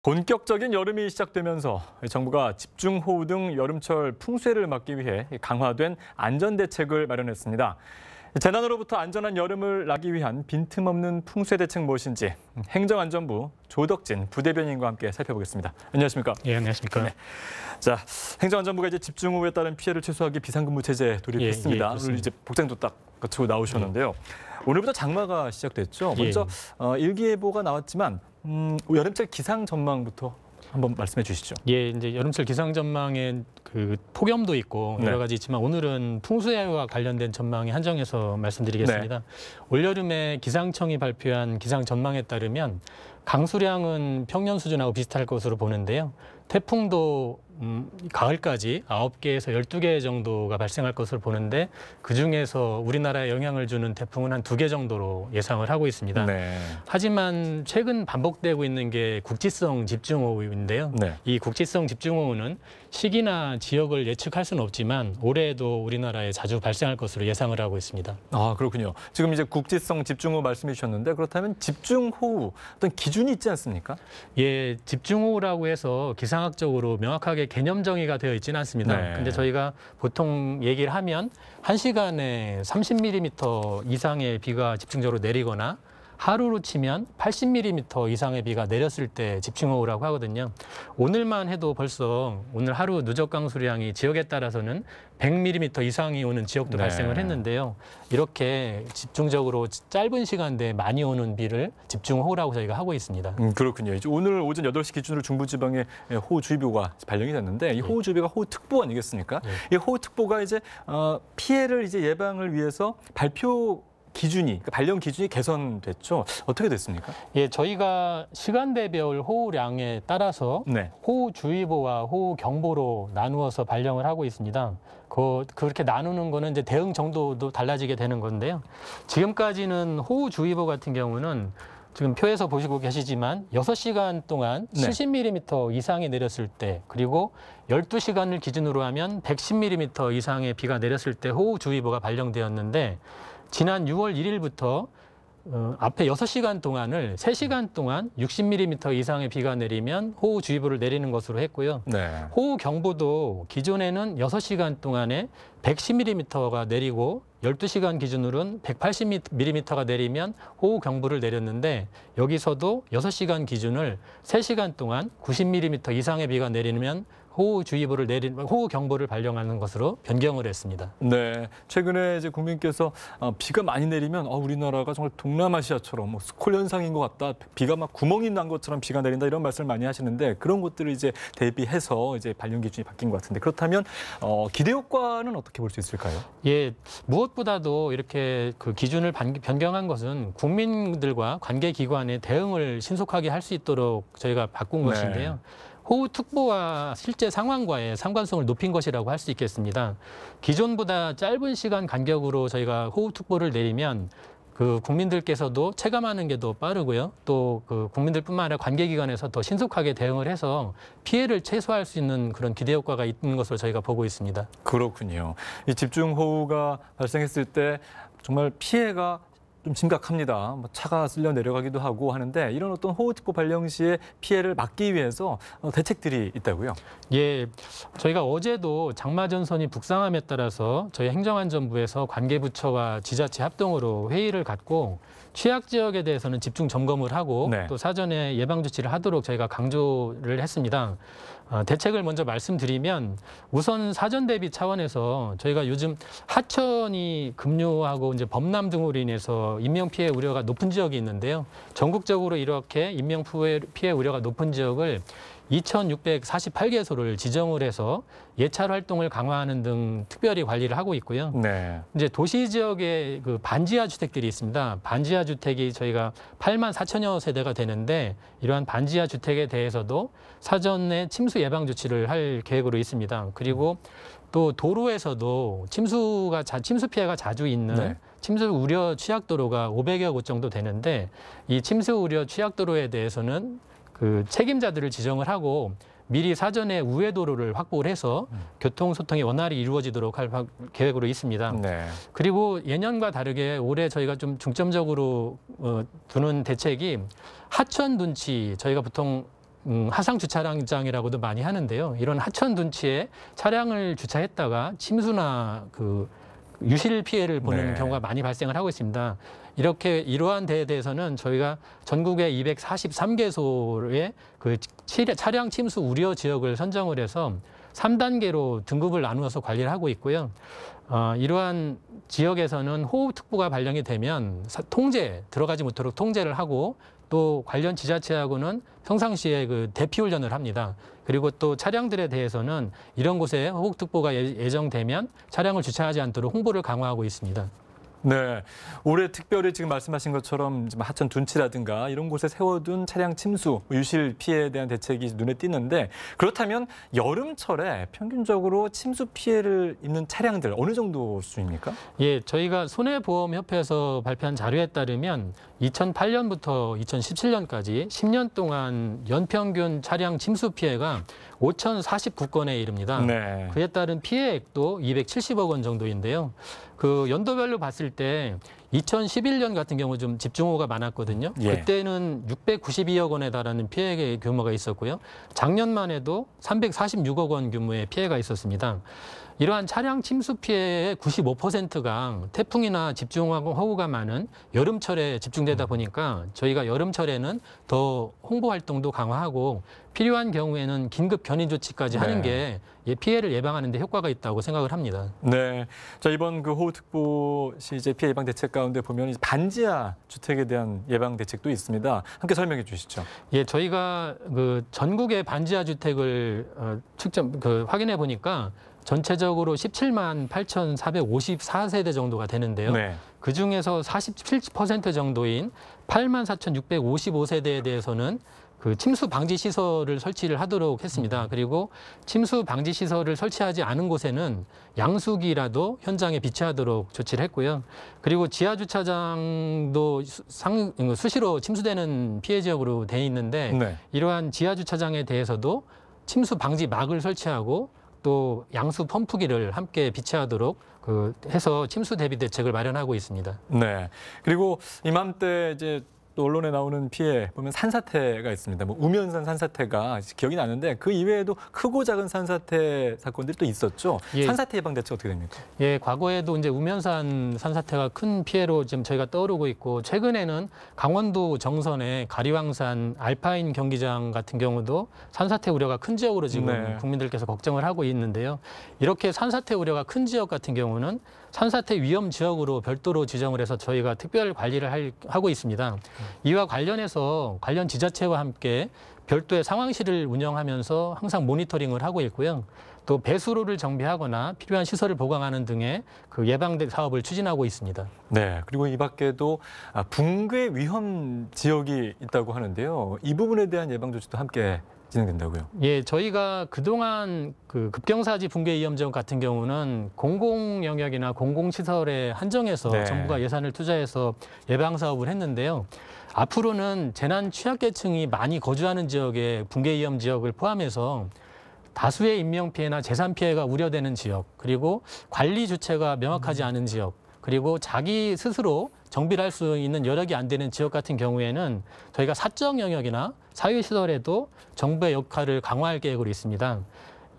본격적인 여름이 시작되면서 정부가 집중호우 등 여름철 풍수해를 막기 위해 강화된 안전대책을 마련했습니다. 재난으로부터 안전한 여름을 나기 위한 빈틈없는 풍수해 대책 무엇인지 행정안전부 조덕진 부대변인과 함께 살펴보겠습니다. 안녕하십니까? 예, 안녕하십니까? 네. 자, 행정안전부가 이제 집중호우에 따른 피해를 최소화하기 비상근무 체제 돌입했습니다. 오늘 이제 복장도 딱 갖추고 나오셨는데요. 오늘부터 장마가 시작됐죠. 먼저 일기예보가 나왔지만 여름철 기상 전망부터 한번 말씀해 주시죠. 예, 이제 여름철 기상 전망에 그 폭염도 있고 여러 가지 있지만 오늘은 풍수해와 관련된 전망에 한정해서 말씀드리겠습니다. 올여름에 기상청이 발표한 기상 전망에 따르면 강수량은 평년 수준하고 비슷할 것으로 보는데요. 태풍도 가을까지 9개에서 12개 정도가 발생할 것으로 보는데 그중에서 우리나라에 영향을 주는 태풍은 한 2개 정도로 예상을 하고 있습니다. 하지만 최근 반복되고 있는 게 국지성 집중호우인데요. 이 국지성 집중호우는 시기나 지역을 예측할 수는 없지만 올해에도 우리나라에 자주 발생할 것으로 예상을 하고 있습니다. 아, 그렇군요. 지금 이제 국지성 집중호우 말씀해 주셨는데 그렇다면 집중호우 어떤 기준이 있지 않습니까? 예, 집중호우라고 해서 기상학적으로 명확하게 개념 정의가 되어 있지는 않습니다. 근데 저희가 보통 얘기를 하면 1시간에 30mm 이상의 비가 집중적으로 내리거나 하루로 치면 80mm 이상의 비가 내렸을 때 집중호우라고 하거든요. 오늘만 해도 벌써 오늘 하루 누적 강수량이 지역에 따라서는 100mm 이상이 오는 지역도 발생을 했는데요. 이렇게 집중적으로 짧은 시간대에 많이 오는 비를 집중호우라고 저희가 하고 있습니다. 그렇군요. 이제 오늘 오전 8시 기준으로 중부지방에 호우주의보가 발령이 됐는데 이 호우주의보가 호우특보 아니겠습니까? 이 호우특보가 이제 피해를 이제 예방을 위해서 발표 기준이, 그러니까 발령 기준이 개선됐죠. 어떻게 됐습니까? 예, 저희가 시간대별 호우량에 따라서 호우주의보와 호우경보로 나누어서 발령을 하고 있습니다. 그렇게 나누는 거는 이제 대응 정도도 달라지게 되는 건데요. 지금까지는 호우주의보 같은 경우는 지금 표에서 보시고 계시지만 6시간 동안 70mm 이상이 내렸을 때 그리고 12시간을 기준으로 하면 110mm 이상의 비가 내렸을 때 호우주의보가 발령되었는데 지난 6월 1일부터 앞에 6시간 동안을 3시간 동안 60mm 이상의 비가 내리면 호우주의보를 내리는 것으로 했고요. 호우경보도 기존에는 6시간 동안에 110mm가 내리고 12시간 기준으로는 180mm가 내리면 호우경보를 내렸는데 여기서도 6시간 기준을 3시간 동안 90mm 이상의 비가 내리면 호우경보를 발령하는 것으로 변경을 했습니다. 네, 최근에 이제 국민께서 비가 많이 내리면 우리나라가 정말 동남아시아처럼 스콜 현상인 것 같다, 비가 막 구멍이 난 것처럼 비가 내린다 이런 말씀을 많이 하시는데 그런 것들을 이제 대비해서 이제 발령 기준이 바뀐 것 같은데 그렇다면 기대 효과는 어떻게 볼 수 있을까요? 예, 무엇보다도 이렇게 그 기준을 변경한 것은 국민들과 관계기관의 대응을 신속하게 할 수 있도록 저희가 바꾼 것인데요. 호우특보와 실제 상황과의 상관성을 높인 것이라고 할 수 있겠습니다. 기존보다 짧은 시간 간격으로 저희가 호우특보를 내리면 그 국민들께서도 체감하는 게 더 빠르고요. 또 그 국민들뿐만 아니라 관계기관에서 더 신속하게 대응을 해서 피해를 최소화할 수 있는 그런 기대 효과가 있는 것으로 저희가 보고 있습니다. 그렇군요. 이 집중호우가 발생했을 때 정말 피해가 좀 심각합니다. 차가 쓸려 내려가기도 하고 하는데 이런 어떤 호우특보 발령 시에 피해를 막기 위해서 대책들이 있다고요? 예, 저희가 어제도 장마 전선이 북상함에 따라서 저희 행정안전부에서 관계부처와 지자체 합동으로 회의를 갖고 취약 지역에 대해서는 집중 점검을 하고 또 사전에 예방 조치를 하도록 저희가 강조를 했습니다. 대책을 먼저 말씀드리면 우선 사전 대비 차원에서 저희가 요즘 하천이 급류하고 이제 범람 등으로 인해서 인명 피해 우려가 높은 지역이 있는데요. 전국적으로 이렇게 인명 피해 우려가 높은 지역을 2,648개소를 지정을 해서 예찰 활동을 강화하는 등 특별히 관리를 하고 있고요. 이제 도시 지역에 그 반지하 주택들이 있습니다. 반지하 주택이 저희가 8만 4천여 세대가 되는데 이러한 반지하 주택에 대해서도 사전에 침수 예방 조치를 할 계획으로 있습니다. 그리고 또 도로에서도 침수 피해가 자주 있는 침수 우려 취약도로가 500여 곳 정도 되는데 이 침수 우려 취약도로에 대해서는 그 책임자들을 지정을 하고 미리 사전에 우회 도로를 확보를 해서 교통 소통이 원활히 이루어지도록 할 계획으로 있습니다. 그리고 예년과 다르게 올해 저희가 좀 중점적으로 두는 대책이 하천 둔치, 저희가 보통 하상 주차장이라고도 많이 하는데요. 이런 하천 둔치에 차량을 주차했다가 침수나 유실 피해를 보는 네. 경우가 많이 발생을 하고 있습니다. 이러한 데에 대해서는 저희가 전국의 243개소의 차량 침수 우려 지역을 선정을 해서 3단계로 등급을 나누어서 관리를 하고 있고요. 이러한 지역에서는 호우특보가 발령이 되면 들어가지 못하도록 통제를 하고 또 관련 지자체하고는 평상시에 대피훈련을 합니다. 그리고 또 차량들에 대해서는 이런 곳에 호우특보가 예정되면 차량을 주차하지 않도록 홍보를 강화하고 있습니다. 네, 올해 특별히 지금 말씀하신 것처럼 하천 둔치라든가 이런 곳에 세워둔 차량 침수, 유실 피해에 대한 대책이 눈에 띄는데 그렇다면 여름철에 평균적으로 침수 피해를 입는 차량들 어느 정도 수준입니까? 예, 저희가 손해보험협회에서 발표한 자료에 따르면 2008년부터 2017년까지 10년 동안 연평균 차량 침수 피해가 5,049건에 이릅니다. 네. 그에 따른 피해액도 270억 원 정도인데요. 연도별로 봤을 때 2011년 같은 경우 좀 집중호우가 많았거든요. 예. 그때는 692억 원에 달하는 피해 규모가 있었고요. 작년만 해도 346억 원 규모의 피해가 있었습니다. 이러한 차량 침수 피해의 95%가 태풍이나 집중호우가 많은 여름철에 집중되다 보니까 저희가 여름철에는 더 홍보 활동도 강화하고 필요한 경우에는 긴급 견인 조치까지 하는 게 피해를 예방하는 데 효과가 있다고 생각을 합니다. 네. 자, 이번 호우특보 시제 피해 예방 대책 가운데 보면 반지하 주택에 대한 예방 대책도 있습니다. 함께 설명해 주시죠. 예, 저희가 전국의 반지하 주택을 확인해 보니까 전체적으로 17만 8,454세대 정도가 되는데요. 네. 그중에서 47% 정도인 8만 4,655세대에 대해서는 침수 방지 시설을 설치를 하도록 했습니다. 그리고 침수 방지 시설을 설치하지 않은 곳에는 양수기라도 현장에 비치하도록 조치를 했고요. 그리고 지하 주차장도 수시로 침수되는 피해 지역으로 돼 있는데 네. 이러한 지하 주차장에 대해서도 침수 방지 막을 설치하고 또 양수 펌프기를 함께 비치하도록 해서 침수 대비 대책을 마련하고 있습니다. 네. 그리고 이맘때 이제 또 언론에 나오는 피해 보면 산사태가 있습니다. 우면산 산사태가 기억이 나는데 그 이외에도 크고 작은 산사태 사건들이 또 있었죠. 예. 산사태 예방 대책 어떻게 됩니까? 예, 과거에도 이제 우면산 산사태가 큰 피해로 지금 저희가 떠오르고 있고 최근에는 강원도 정선의 가리왕산 알파인 경기장 같은 경우도 산사태 우려가 큰 지역으로 지금 국민들께서 걱정을 하고 있는데요. 이렇게 산사태 우려가 큰 지역 같은 경우는 산사태 위험 지역으로 별도로 지정을 해서 저희가 특별 관리를 하고 있습니다. 이와 관련해서 관련 지자체와 함께 별도의 상황실을 운영하면서 항상 모니터링을 하고 있고요. 또 배수로를 정비하거나 필요한 시설을 보강하는 등의 예방 사업을 추진하고 있습니다. 네, 그리고 이 밖에도 붕괴 위험 지역이 있다고 하는데요. 이 부분에 대한 예방 조치도 함께 진행된다고요? 예, 저희가 그동안 급경사지 붕괴 위험 지역 같은 경우는 공공 영역이나 공공시설에 한정해서 정부가 예산을 투자해서 예방 사업을 했는데요. 앞으로는 재난 취약계층이 많이 거주하는 지역의 붕괴 위험 지역을 포함해서 다수의 인명피해나 재산피해가 우려되는 지역, 그리고 관리 주체가 명확하지 않은 지역, 그리고 자기 스스로 정비를 할 수 있는 여력이 안 되는 지역 같은 경우에는 저희가 사적 영역이나 사회시설에도 정부의 역할을 강화할 계획으로 있습니다.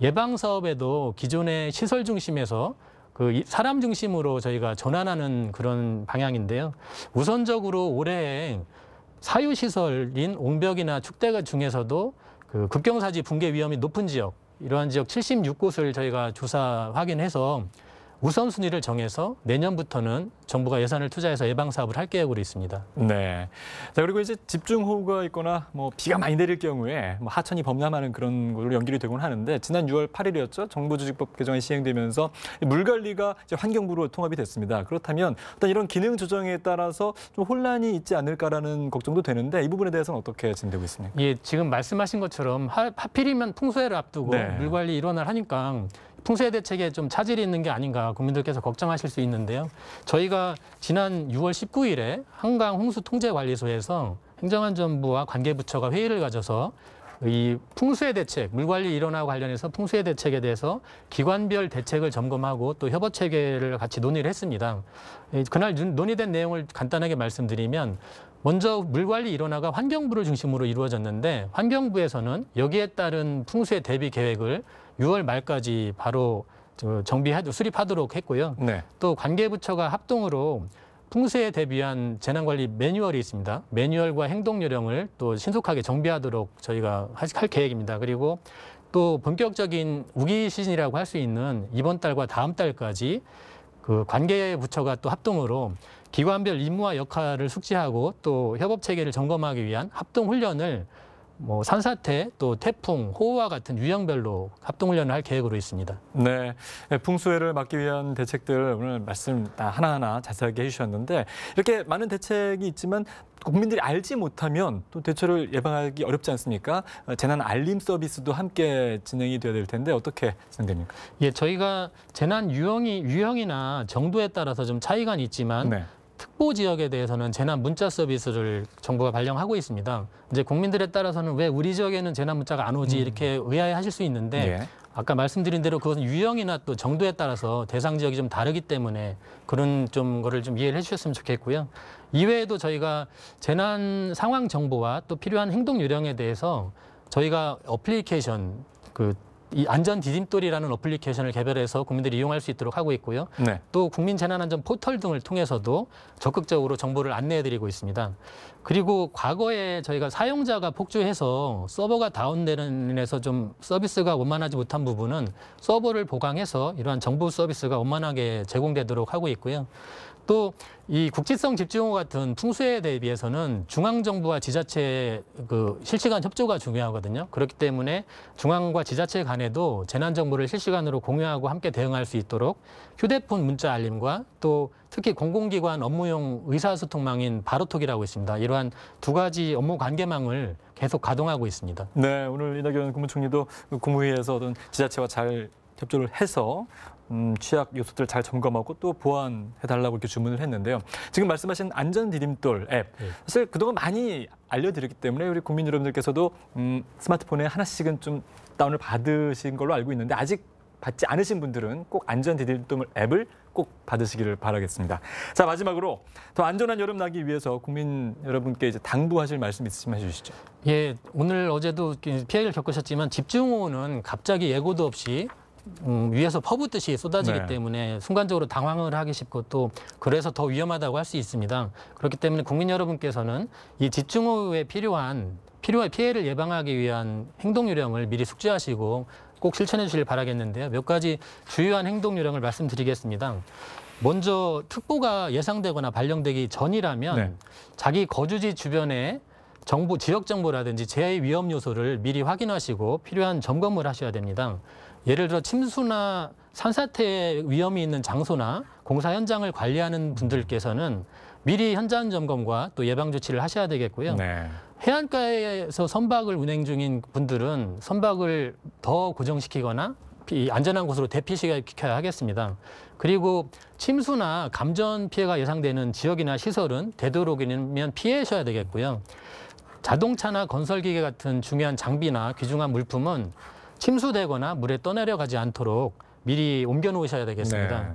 예방 사업에도 기존의 시설 중심에서 사람 중심으로 저희가 전환하는 그런 방향인데요. 우선적으로 올해 사유시설인 옹벽이나 축대가 중에서도 급경사지 붕괴 위험이 높은 지역, 이러한 지역 76곳을 저희가 조사 확인해서 우선순위를 정해서 내년부터는 정부가 예산을 투자해서 예방 사업을 할 계획으로 있습니다. 네. 자, 그리고 이제 집중호우가 있거나 비가 많이 내릴 경우에 하천이 범람하는 그런 걸로 연결이 되곤 하는데 지난 6월 8일이었죠. 정부조직법 개정이 시행되면서 물 관리가 이제 환경부로 통합이 됐습니다. 그렇다면 어떤 이런 기능 조정에 따라서 좀 혼란이 있지 않을까라는 걱정도 되는데 이 부분에 대해서는 어떻게 진행되고 있습니까? 예, 지금 말씀하신 것처럼 하필이면 풍수해를 앞두고 물 관리 일원을 하니까 풍수해 대책에 좀 차질이 있는 게 아닌가 국민들께서 걱정하실 수 있는데요. 저희가 지난 6월 19일에 한강홍수통제관리소에서 행정안전부와 관계부처가 회의를 가져서 이 풍수해 대책, 물관리 일원화 관련해서 풍수해 대책에 대해서 기관별 대책을 점검하고 또 협업 체계를 같이 논의를 했습니다. 그날 논의된 내용을 간단하게 말씀드리면 먼저 물 관리 일원화가 환경부를 중심으로 이루어졌는데 환경부에서는 여기에 따른 풍수의 대비 계획을 6월 말까지 바로 수립하도록 했고요. 네. 또 관계부처가 합동으로 풍수에 대비한 재난관리 매뉴얼이 있습니다. 매뉴얼과 행동요령을 또 신속하게 정비하도록 저희가 할 계획입니다. 그리고 또 본격적인 우기 시즌이라고 할 수 있는 이번 달과 다음 달까지 그 관계부처가 또 합동으로 기관별 임무와 역할을 숙지하고 또 협업 체계를 점검하기 위한 합동 훈련을 뭐 산사태, 또 태풍, 호우와 같은 유형별로 합동 훈련을 할 계획으로 있습니다. 네, 풍수해를 막기 위한 대책들 오늘 말씀 하나하나 자세하게 해주셨는데 이렇게 많은 대책이 있지만 국민들이 알지 못하면 또 대처를 예방하기 어렵지 않습니까? 재난 알림 서비스도 함께 진행이 돼야 될 텐데 어떻게 진행됩니까? 예, 저희가 재난 유형이나 정도에 따라서 좀 차이가 있지만. 네. 특보 지역에 대해서는 재난 문자 서비스를 정부가 발령하고 있습니다. 이제 국민들에 따라서는 왜 우리 지역에는 재난 문자가 안 오지 이렇게 의아해하실 수 있는데 예. 아까 말씀드린 대로 그것은 유형이나 또 정도에 따라서 대상 지역이 좀 다르기 때문에 그런 거를 좀 이해를 해주셨으면 좋겠고요. 이외에도 저희가 재난 상황 정보와 또 필요한 행동 요령에 대해서 저희가 어플리케이션 이 안전 디딤돌이라는 어플리케이션을 개발해서 국민들이 이용할 수 있도록 하고 있고요. 네. 또 국민재난안전 포털 등을 통해서도 적극적으로 정보를 안내해드리고 있습니다. 그리고 과거에 저희가 사용자가 폭주해서 서버가 다운되는 데서 좀 서비스가 원만하지 못한 부분은 서버를 보강해서 이러한 정보 서비스가 원만하게 제공되도록 하고 있고요. 또 이 국지성 집중호 같은 풍수해에 대비해서는 중앙정부와 지자체의 실시간 협조가 중요하거든요. 그렇기 때문에 중앙과 지자체 간에도 재난정보를 실시간으로 공유하고 함께 대응할 수 있도록 휴대폰 문자 알림과 또 특히 공공기관 업무용 의사소통망인 바로톡이라고 있습니다. 이러한 두 가지 업무 관계망을 계속 가동하고 있습니다. 네, 오늘 이낙연 국무총리도 국무회의에서 어떤 지자체와 잘 협조를 해서 취약 요소들 잘 점검하고 또 보완해달라고 이렇게 주문을 했는데요. 지금 말씀하신 안전 디딤돌 앱, 사실 그동안 많이 알려드렸기 때문에 우리 국민 여러분들께서도 스마트폰에 하나씩은 좀 다운을 받으신 걸로 알고 있는데 아직 받지 않으신 분들은 꼭 안전 디딤돌 앱을 꼭 받으시기를 바라겠습니다. 자, 마지막으로 더 안전한 여름 나기 위해서 국민 여러분께 이제 당부하실 말씀 있으시면 해주시죠. 예, 오늘 어제도 피해를 겪으셨지만 집중호우는 갑자기 예고도 없이 위에서 퍼붓듯이 쏟아지기 네. 때문에 순간적으로 당황을 하기 쉽고 또 그래서 더 위험하다고 할 수 있습니다. 그렇기 때문에 국민 여러분께서는 이 집중호우에 필요한 피해를 예방하기 위한 행동 요령을 미리 숙지하시고 꼭 실천해 주시길 바라겠는데요. 몇 가지 주요한 행동 요령을 말씀드리겠습니다. 먼저 특보가 예상되거나 발령되기 전이라면 네. 자기 거주지 주변에 지역 정보라든지 재해 위험 요소를 미리 확인하시고 필요한 점검을 하셔야 됩니다. 예를 들어 침수나 산사태 위험이 있는 장소나 공사 현장을 관리하는 분들께서는 미리 현장 점검과 또 예방 조치를 하셔야 되겠고요. 네. 해안가에서 선박을 운행 중인 분들은 선박을 더 고정시키거나 안전한 곳으로 대피시켜야 하겠습니다. 그리고 침수나 감전 피해가 예상되는 지역이나 시설은 되도록이면 피하셔야 되겠고요. 자동차나 건설기계 같은 중요한 장비나 귀중한 물품은 침수되거나 물에 떠내려가지 않도록 미리 옮겨 놓으셔야 되겠습니다. 네.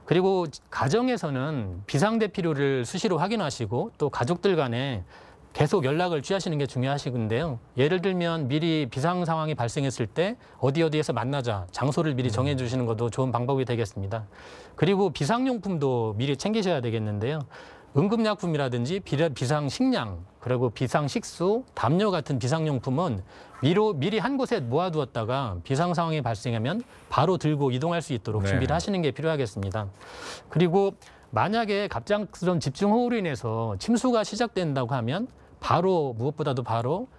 그리고 가정에서는 비상대피료를 수시로 확인하시고 또 가족들 간에 계속 연락을 취하시는 게 중요하시는데요. 예를 들면 미리 비상 상황이 발생했을 때 어디에서 만나자 장소를 미리 정해 주시는 것도 좋은 방법이 되겠습니다. 그리고 비상용품도 미리 챙기셔야 되겠는데요. 응급약품이라든지 비상식량, 그리고 비상식수, 담요 같은 비상용품은 미리 한 곳에 모아두었다가 비상 상황이 발생하면 바로 들고 이동할 수 있도록 준비를 하시는 게 필요하겠습니다. 그리고 만약에 갑작스러운 집중호우로 인해서 침수가 시작된다고 하면 무엇보다도 바로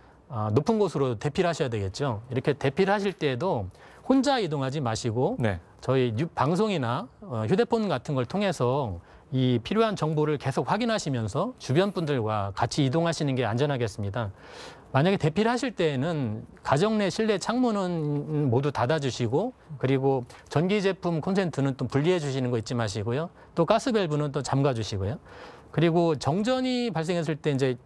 높은 곳으로 대피를 하셔야 되겠죠. 이렇게 대피를 하실 때에도 혼자 이동하지 마시고 저희 방송이나 휴대폰 같은 걸 통해서 이 필요한 정보를 계속 확인하시면서 주변 분들과 같이 이동하시는 게 안전하겠습니다. 만약에 대피를 하실 때에는 가정 내 실내 창문은 모두 닫아주시고 그리고 전기 제품 콘센트는 또 분리해 주시는 거 잊지 마시고요. 또 가스 밸브는 또 잠가 주시고요. 그리고 정전이 발생했을 때 이제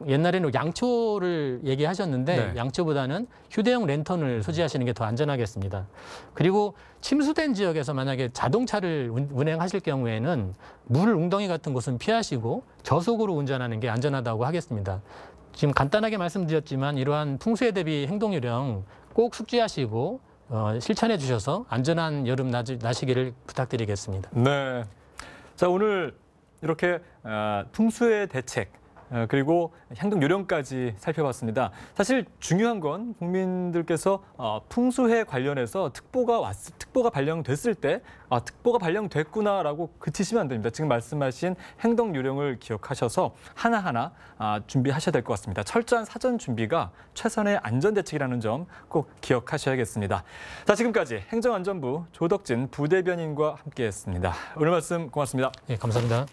옛날에는 양초를 얘기하셨는데 네. 양초보다는 휴대용 랜턴을 소지하시는 게 더 안전하겠습니다. 그리고 침수된 지역에서 만약에 자동차를 운행하실 경우에는 물 웅덩이 같은 곳은 피하시고 저속으로 운전하는 게 안전하다고 하겠습니다. 지금 간단하게 말씀드렸지만 이러한 풍수에 대비 행동 요령 꼭 숙지하시고 실천해 주셔서 안전한 여름 나시기를 부탁드리겠습니다. 네. 자, 오늘 이렇게 풍수의 대책 그리고 행동 요령까지 살펴봤습니다. 사실 중요한 건 국민들께서 풍수해 관련해서 특보가 발령됐을 때 특보가 발령됐구나라고 그치시면 안 됩니다. 지금 말씀하신 행동 요령을 기억하셔서 하나하나 준비하셔야 될 것 같습니다. 철저한 사전 준비가 최선의 안전 대책이라는 점 꼭 기억하셔야겠습니다. 자, 지금까지 행정안전부 조덕진 부대변인과 함께했습니다. 오늘 말씀 고맙습니다. 네, 감사합니다.